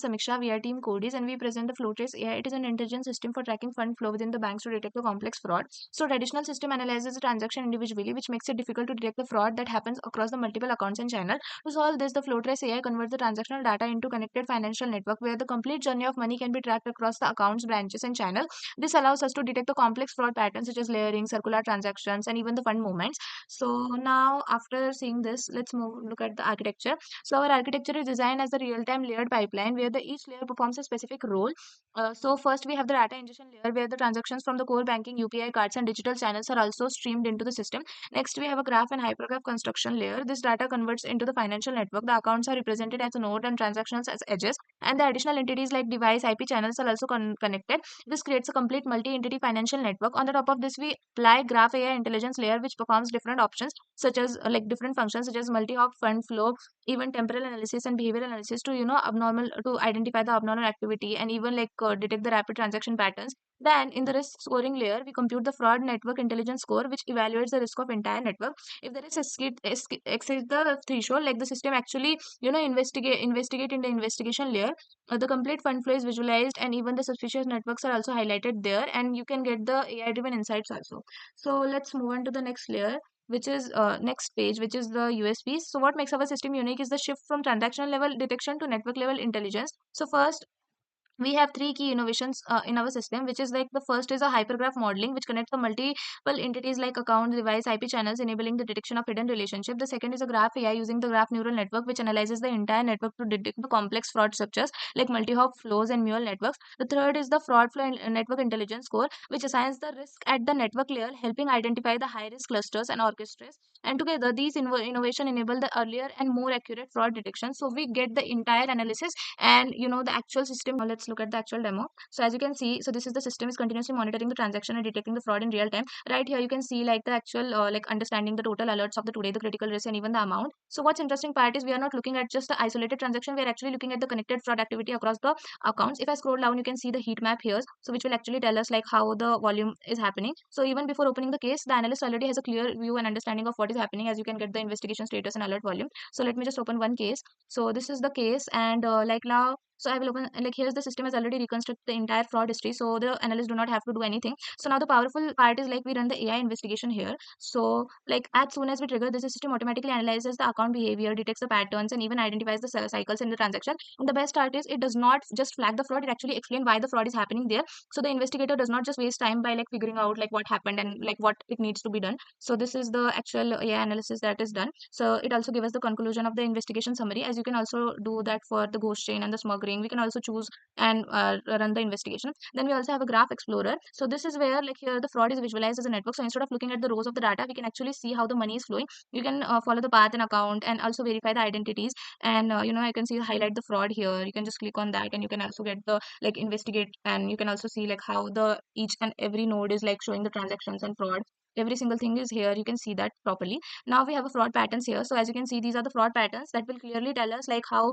Samiksha, we are team codeies and we present the flow trace AI. It is an intelligent system for tracking fund flow within the banks to detect the complex fraud. So traditional system analyzes the transaction individually, which makes it difficult to detect the fraud that happens across the multiple accounts and channel. To solve this, the flow trace AI converts the transactional data into connected financial network where the complete journey of money can be tracked across the accounts, branches and channel. This allows us to detect the complex fraud patterns such as layering, circular transactions and even the fund movements. So now after seeing this, let's look at the architecture. So our architecture is designed as a real-time layered pipeline where each layer performs a specific role. So first we have the data ingestion layer where the transactions from the core banking, UPI cards and digital channels are also streamed into the system. Next we have a graph and hypergraph construction layer. This data converts into the financial network. The accounts are represented as a node and transactions as edges, and the additional entities like device, IP channels are also connected. This creates a complete multi-entity financial network. On the top of this we apply graph AI intelligence layer which performs different options such as like different functions such as multi-hop fund flow, even temporal analysis and behavioral analysis to abnormal to identify the abnormal activity and even detect the rapid transaction patterns. Then in the risk scoring layer we compute the fraud network intelligence score which evaluates the risk of entire network. If there is exceed the threshold, like the system actually investigate in the investigation layer. The complete fund flow is visualized and even the suspicious networks are also highlighted there, and you can get the AI driven insights also. So let's move on to the next layer, which is next page, which is the USPs. So what makes our system unique is the shift from transactional level detection to network level intelligence. So first, we have three key innovations in our system, which is like the first is a hypergraph modeling which connects the multiple entities like account, device, IP channels, enabling the detection of hidden relationship. The second is a graph AI using the graph neural network which analyzes the entire network to detect the complex fraud structures like multi-hop flows and neural networks. The third is the fraud flow network intelligence score which assigns the risk at the network layer, helping identify the high risk clusters and orchestras. And together these innovation enable the earlier and more accurate fraud detection, so we get the entire analysis and the actual system. Let's look at the actual demo. So as you can see, so this is the system is continuously monitoring the transaction and detecting the fraud in real time. Right here you can see like the actual like understanding the total alerts of the today, the critical risk and even the amount. So what's interesting part is we are not looking at just the isolated transaction, we are actually looking at the connected fraud activity across the accounts. If I scroll down, you can see the heat map here, so which will actually tell us like how the volume is happening. So even before opening the case, the analyst already has a clear view and understanding of what is happening, as you can get the investigation status and alert volume. So let me just open one case. So this is the case, and like now, so I will open, like here's the system has already reconstructed the entire fraud history, so the analyst do not have to do anything. So now the powerful part is like we run the AI investigation here. So like as soon as we trigger this, the system automatically analyzes the account behavior, detects the patterns and even identifies the cycles in the transaction. And the best part is it does not just flag the fraud, it actually explain why the fraud is happening there. So the investigator does not just waste time by like figuring out like what happened and like what it needs to be done. So this is the actual AI analysis that is done. So it also gives us the conclusion of the investigation summary, as you can also do that for the ghost chain and the smuggling. We can also choose and run the investigation. Then we also have a graph explorer. So this is where like here the fraud is visualized as a network. So instead of looking at the rows of the data, we can actually see how the money is flowing. You can follow the path and account and also verify the identities. And I can see highlight the fraud here. You can just click on that and you can also get the like investigate, and you can also see like how the each and every node is like showing the transactions and fraud. Every single thing is here, you can see that properly. Now we have a fraud patterns here. So as you can see, these are the fraud patterns that will clearly tell us like how